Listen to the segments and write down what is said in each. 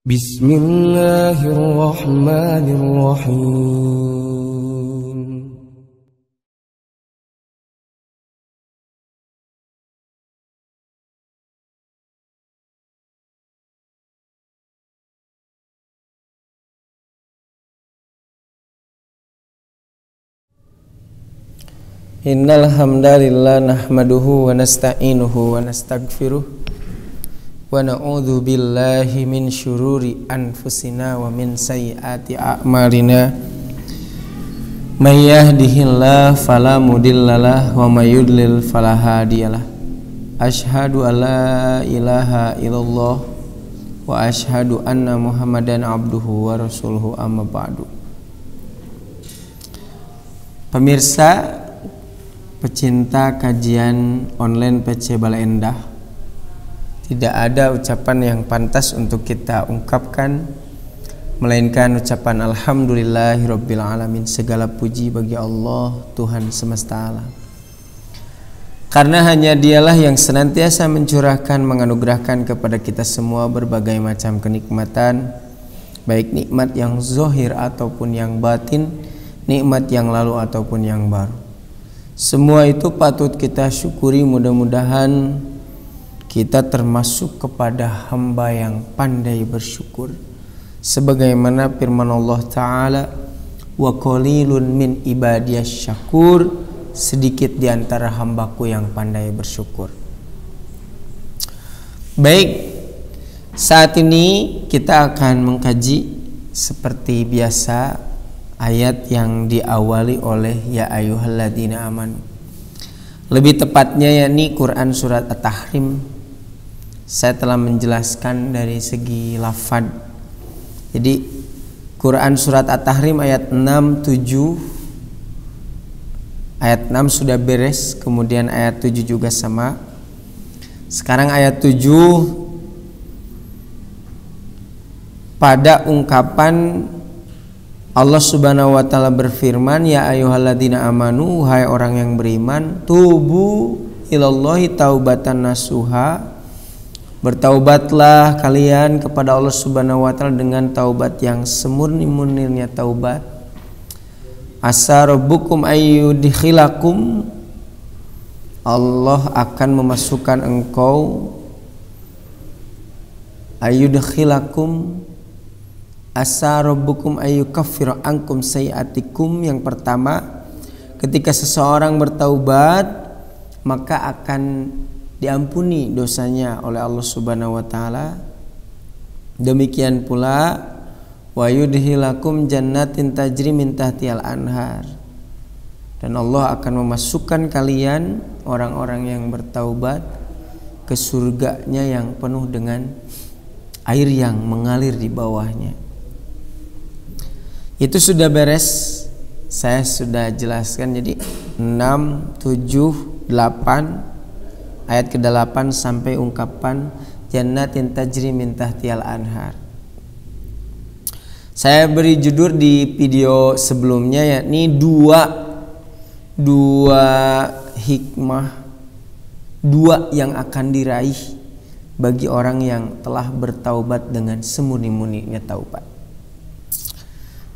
Bismillahirrahmanirrahim. Innal hamdalillah nahmaduhu wa nasta'inuhu wa nastaghfiruh wa na'udzu billahi min syururi anfusina wa min sayyiati a'malina. May yahdihillahu fala mudhillalah wa may yudlil fala hadiyalah. Asyhadu an la ilaha illallah wa asyhadu anna Muhammadan abduhu wa rasuluhu amma ba'du. Pemirsa, pecinta kajian online PC Bale Endah, tidak ada ucapan yang pantas untuk kita ungkapkan melainkan ucapan alhamdulillahirabbil alamin. Segala puji bagi Allah, Tuhan semesta alam, karena hanya Dialah yang senantiasa mencurahkan, menganugerahkan kepada kita semua berbagai macam kenikmatan, baik nikmat yang zahir ataupun yang batin, nikmat yang lalu ataupun yang baru. Semua itu patut kita syukuri. Mudah-mudahan kita termasuk kepada hamba yang pandai bersyukur, sebagaimana firman Allah Ta'ala, wa qalilun min ibadiyas syakur, sedikit di antara hambaku yang pandai bersyukur. Baik, saat ini kita akan mengkaji seperti biasa ayat yang diawali oleh ya ayyuhalladzina amanu. Lebih tepatnya yakni Quran surat At-Tahrim. Saya telah menjelaskan dari segi lafaz. Jadi Quran surat At-Tahrim ayat 6, 7. Ayat 6 sudah beres, kemudian ayat 7 juga sama. Sekarang ayat 7 pada ungkapan Allah Subhanahu wa taala berfirman, ya ayyuhalladzina amanu, hai orang yang beriman, tubu ilallahi taubatan nasuha, bertaubatlah kalian kepada Allah Subhanahu wa taala dengan taubat yang semurni-murninya taubat. Asa rabbukum ayyudkhilakum, Allah akan memasukkan engkau, ayyudkhilakum, asa rabbukum ayyukaffiru ankum sayiatikum. Yang pertama, ketika seseorang bertaubat maka akan diampuni dosanya oleh Allah Subhanahu wa taala. Demikian pula wa yudhilakum jannatin tajri min tahtihal anhar, dan Allah akan memasukkan kalian orang-orang yang bertaubat ke surganya yang penuh dengan air yang mengalir di bawahnya. Itu sudah beres, saya sudah jelaskan. Jadi 6, 7, 8, ayat ke-8 sampai ungkapan jannatin tajri min tahtihal anhar. Saya beri judul di video sebelumnya yakni dua hikmah, dua yang akan diraih bagi orang yang telah bertaubat dengan semurni-murninya taubat.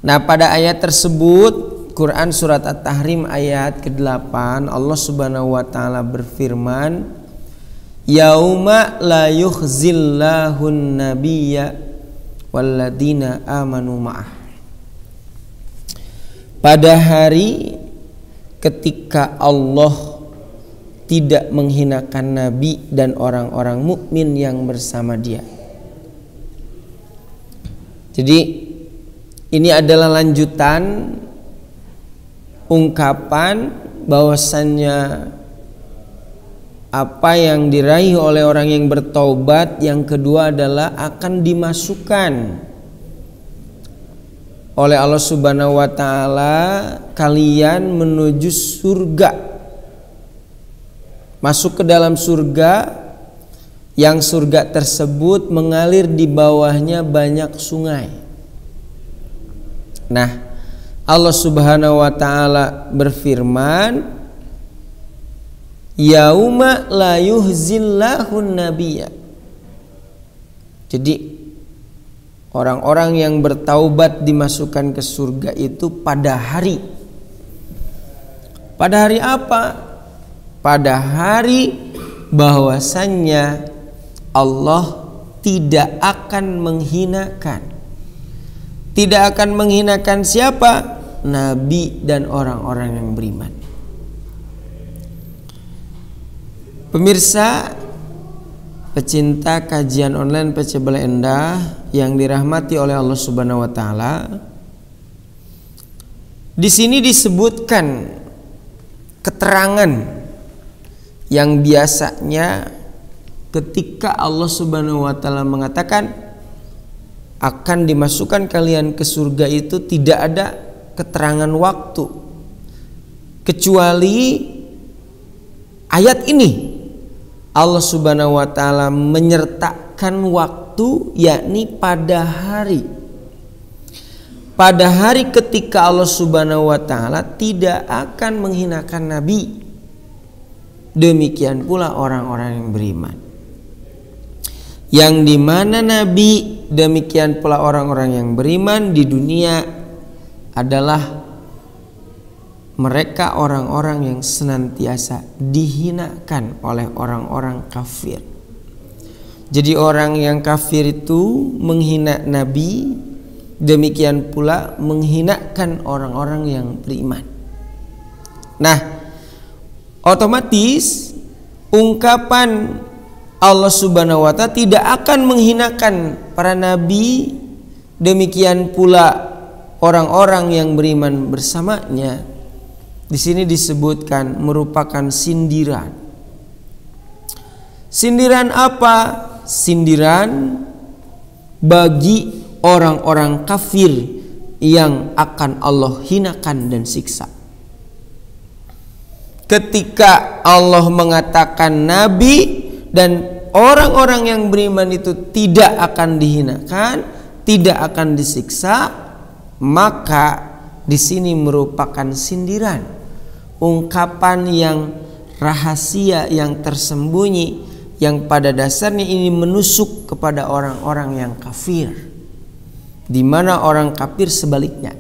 Nah, pada ayat tersebut Quran surat At-Tahrim ayat ke-8 Allah Subhanahu wa taala berfirman, yauma la yukhzillahun nabiyya walladzina amanu ma'ah. Pada hari ketika Allah tidak menghinakan nabi dan orang-orang mukmin yang bersama dia. Jadi ini adalah lanjutan ungkapan bahwasannya apa yang diraih oleh orang yang bertaubat, yang kedua adalah akan dimasukkan oleh Allah Subhanahu wa taala kalian menuju surga, masuk ke dalam surga, yang surga tersebut mengalir di bawahnya banyak sungai. Nah, Allah Subhanahu wa taala berfirman, yauma la yuhzillahun nabiyya. Jadi orang-orang yang bertaubat dimasukkan ke surga itu pada hari. Pada hari apa? Pada hari bahwasannya Allah tidak akan menghinakan. Tidak akan menghinakan siapa? Nabi dan orang-orang yang beriman. Pemirsa, pecinta kajian online PC Bale Endah yang dirahmati oleh Allah Subhanahu wa taala. Di sini disebutkan keterangan yang biasanya ketika Allah Subhanahu wa taala mengatakan akan dimasukkan kalian ke surga itu tidak ada keterangan waktu kecuali ayat ini. Allah Subhanahu wa taala menyertakan waktu, yakni pada hari. Pada hari ketika Allah Subhanahu wa taala tidak akan menghinakan nabi. Demikian pula orang-orang yang beriman. Yang dimana nabi, demikian pula orang-orang yang beriman di dunia adalah mereka orang-orang yang senantiasa dihinakan oleh orang-orang kafir. Jadi orang yang kafir itu menghina nabi, demikian pula menghinakan orang-orang yang beriman. Nah, otomatis ungkapan Allah Subhanahu wa taala tidak akan menghinakan para nabi, demikian pula orang-orang yang beriman bersamanya. Di sini disebutkan merupakan sindiran. Sindiran apa? Sindiran bagi orang-orang kafir yang akan Allah hinakan dan siksa. Ketika Allah mengatakan nabi dan orang-orang yang beriman itu tidak akan dihinakan, tidak akan disiksa, maka di sini merupakan sindiran. Ungkapan yang rahasia, yang tersembunyi, yang pada dasarnya ini menusuk kepada orang-orang yang kafir, di mana orang kafir sebaliknya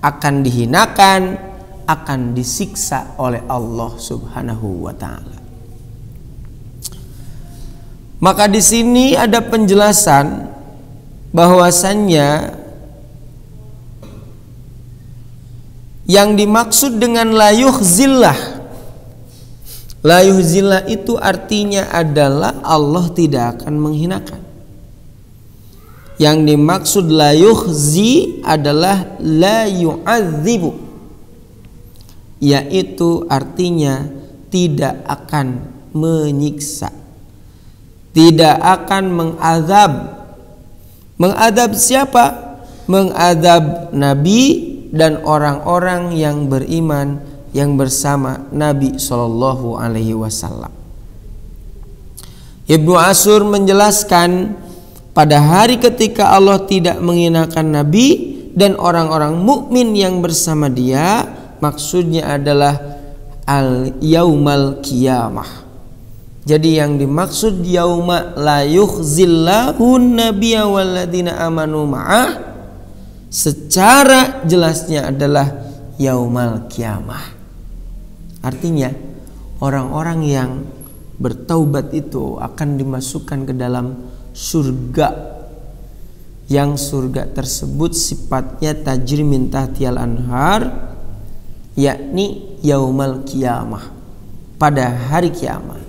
akan dihinakan, akan disiksa oleh Allah Subhanahu wa taala. Maka di sini ada penjelasan bahwasannya yang dimaksud dengan la yukhzillah itu artinya adalah Allah tidak akan menghinakan. Yang dimaksud la yukhzi adalah la yu'adzibu, yaitu artinya tidak akan menyiksa, tidak akan mengadab. Mengadab siapa? Mengadab nabi dan orang-orang yang beriman yang bersama Nabi Shallallahu Alaihi Wasallam. Ibnu Ashur menjelaskan pada hari ketika Allah tidak menghinakan Nabi dan orang-orang mukmin yang bersama dia, maksudnya adalah al-yaumal qiyamah. Jadi yang dimaksud yauma la yukhzillahu nabiyya walladzina amanu ma'ah secara jelasnya adalah yaumal qiyamah. Artinya orang-orang yang bertaubat itu akan dimasukkan ke dalam surga, yang surga tersebut sifatnya tajri min tahtiyal anhar, yakni yaumal qiyamah, pada hari kiamat.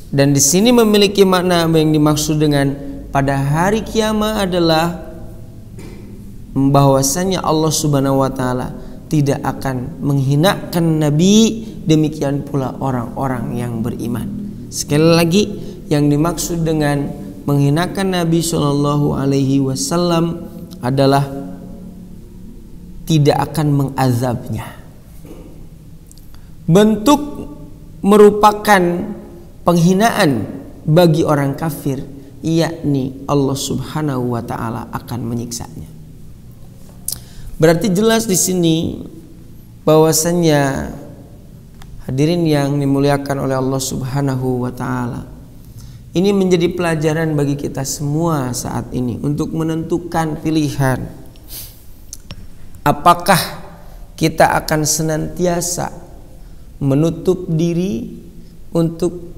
Dan di sini memiliki makna yang dimaksud dengan pada hari kiamat adalah bahwasanya Allah Subhanahu wa taala tidak akan menghinakan nabi, demikian pula orang-orang yang beriman. Sekali lagi, yang dimaksud dengan menghinakan Nabi Shallallahu Alaihi Wasallam adalah tidak akan mengazabnya. Bentuk merupakan penghinaan bagi orang kafir, yakni Allah Subhanahu wa taala akan menyiksanya. Berarti jelas di sini bahwasannya hadirin yang dimuliakan oleh Allah Subhanahu wa taala, Ini menjadi pelajaran bagi kita semua saat ini untuk menentukan pilihan. Apakah kita akan senantiasa menutup diri untuk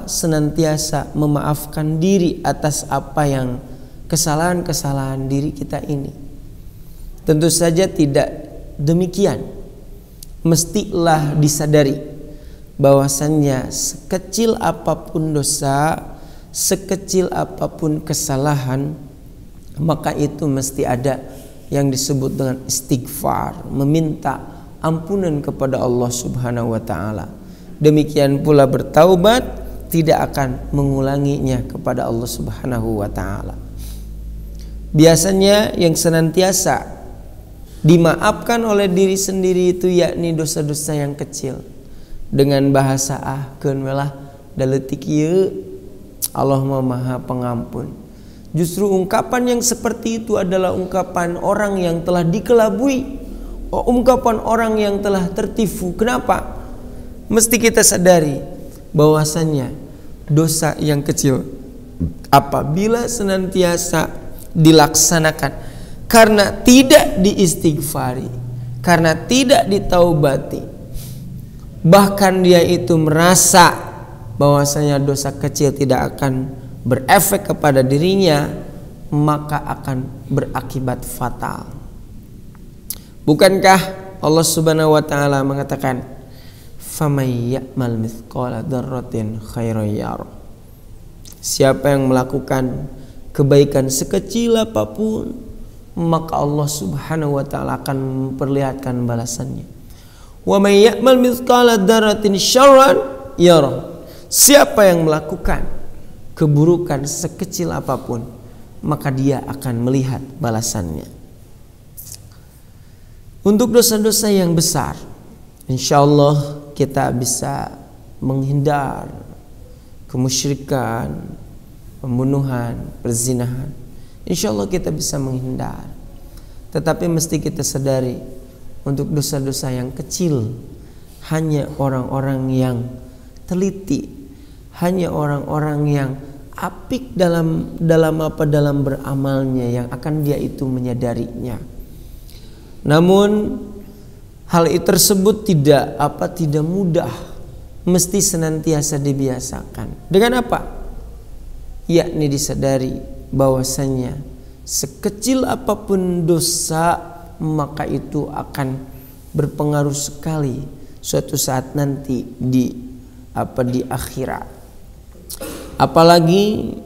senantiasa memaafkan diri atas apa yang kesalahan-kesalahan diri kita ini? Tentu saja tidak demikian. Mestilah disadari bahwasannya sekecil apapun dosa, sekecil apapun kesalahan, maka itu mesti ada yang disebut dengan istighfar, meminta ampunan kepada Allah Subhanahu wa taala. Demikian pula bertaubat tidak akan mengulanginya kepada Allah Subhanahu wa taala. Biasanya yang senantiasa dimaafkan oleh diri sendiri itu yakni dosa-dosa yang kecil. Dengan bahasa keun welah daletik ieu Allah Maha Pengampun. Justru ungkapan yang seperti itu adalah ungkapan orang yang telah dikelabui, ungkapan orang yang telah tertipu. Kenapa? Mesti kita sadari bahwasannya dosa yang kecil apabila senantiasa dilaksanakan karena tidak diistighfari, karena tidak ditaubati, bahkan dia itu merasa bahwasanya dosa kecil tidak akan berefek kepada dirinya, maka akan berakibat fatal. Bukankah Allah Subhanahu wa taala mengatakan, "Famay ya'mal mithqala dzarratin khairan yarah." Siapa yang melakukan kebaikan sekecil apapun, maka Allah Subhanahu wa taala akan memperlihatkan balasannya. Wa may ya'mal mithqala dzarratin syarran yarah. Siapa yang melakukan keburukan sekecil apapun, maka dia akan melihat balasannya. Untuk dosa-dosa yang besar, insyaallah kita bisa menghindar kemusyrikan, pembunuhan, perzinahan. Insyaallah kita bisa menghindar. Tetapi mesti kita sadari, untuk dosa-dosa yang kecil hanya orang-orang yang teliti, hanya orang-orang yang apik dalam beramalnya yang akan dia itu menyadarinya. Namun hal itu tersebut tidak mudah, mesti senantiasa dibiasakan. Dengan apa? Yakni disadari bahwasanya sekecil apapun dosa, maka itu akan berpengaruh sekali suatu saat nanti di akhirat. Apalagi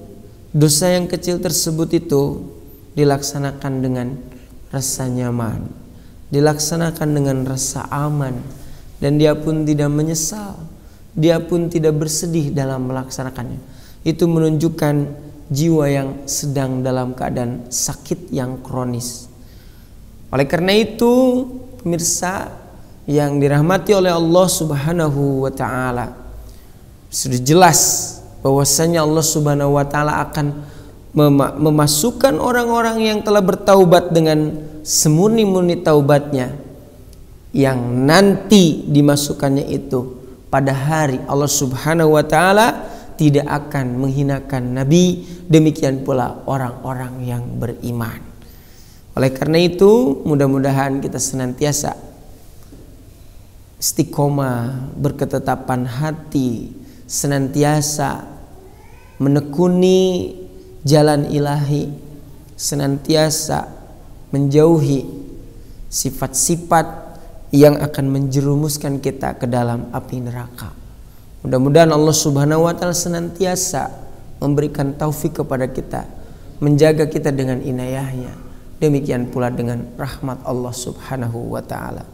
dosa yang kecil tersebut itu dilaksanakan dengan rasa nyaman, dilaksanakan dengan rasa aman, dan dia pun tidak menyesal, dia pun tidak bersedih dalam melaksanakannya. Itu menunjukkan jiwa yang sedang dalam keadaan sakit yang kronis. Oleh karena itu, pemirsa yang dirahmati oleh Allah Subhanahu wa taala, sudah jelas bahwasanya Allah Subhanahu wa taala akan memasukkan orang-orang yang telah bertaubat dengan semurni-murni taubatnya, yang nanti dimasukkannya itu pada hari Allah Subhanahu wa taala tidak akan menghinakan Nabi, demikian pula orang-orang yang beriman. Oleh karena itu, mudah-mudahan kita senantiasa istiqomah, berketetapan hati, senantiasa menekuni jalan ilahi, senantiasa menjauhi sifat-sifat yang akan menjerumuskan kita ke dalam api neraka. Mudah-mudahan Allah Subhanahu wa taala senantiasa memberikan taufik kepada kita, menjaga kita dengan inayahnya. Demikian pula dengan rahmat Allah Subhanahu wa taala.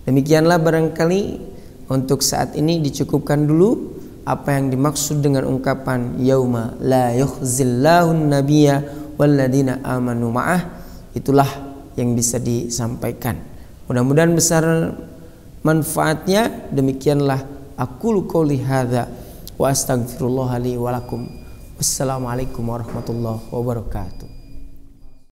Demikianlah barangkali untuk saat ini dicukupkan dulu apa yang dimaksud dengan ungkapan yauma la yukhzillahun nabiyya walladzina amanu ma'ah. Itulah yang bisa disampaikan. Mudah-mudahan besar manfaatnya. Demikianlah aqulu qouli hadza wa astaghfirullah li wa lakum. Wassalamualaikum warahmatullahi wabarakatuh.